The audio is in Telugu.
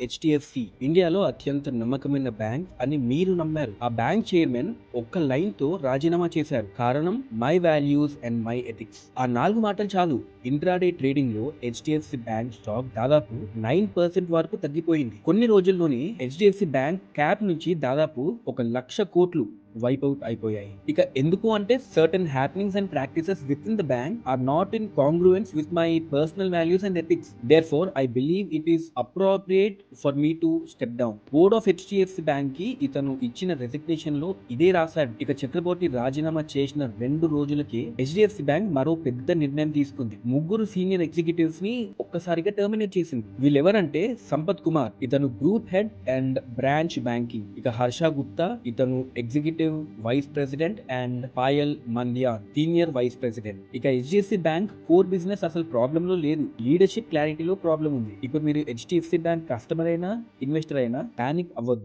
హెచ్డిఎఫ్సి ఇండియాలో అత్యంత నమ్మకమైన బ్యాంక్ అని మీరు నమ్మారు. ఆ బ్యాంక్ చైర్మన్ ఒక్క లైన్ తో రాజీనామా చేశారు. కారణం my values and my ethics. ఆ 4 మాటలు చాలు. ఇంట్రాడే ట్రేడింగ్ లో హెచ్డిఎఫ్సి బ్యాంక్ స్టాక్ దాదాపు 9% వరకు తగ్గిపోయింది. కొన్ని రోజుల్లోనే హెచ్డిఎఫ్సి బ్యాంక్ క్యాప్ నుంచి దాదాపు 1,00,000 కోట్లు వైప్ అవుట్ అయిపోయాయి. ఇక ఎందుకు అంటే certain happenings and practices with in the bank are not in congruence with my personal values and ethics. Therefore I believe it is appropriate for me to step down. Board of HDFC bank కి ఇతను ఇచ్చిన రెసిగ్నేషన్ లో ఇదే రాశాడు. ఇక చక్రవర్తి రాజీనామా చేసిన 2 రోజులకే హెచ్డిఎఫ్సి బ్యాంక్ మరో పెద్ద నిర్ణయం తీసుకుంది. ముగ్గురు సీనియర్ ఎగ్జిక్యూటివ్స్ ని ఒక్కసారిగా టర్మినేట్ చేసింది. వీళ్ళెవరంటే సంపత్ కుమార్, ఇతను group head and branch banking. ఇక హర్ష గుప్తా, ఇతను executive vice president and Payal Mandyan senior vice president. ఇక హెచ్డిఎఫ్సి బ్యాంక్ కోర్ బిజినెస్ అసలు ప్రాబ్లం లో లేదు, లీడర్షిప్ క్లారిటీలో ప్రాబ్లం ఉంది. ఇప్పుడు మీరు హెచ్డిఎఫ్సి బ్యాంక్ కస్టమర్ అయినా ఇన్వెస్టర్ అయినా పానిక్ అవ్వద్దు.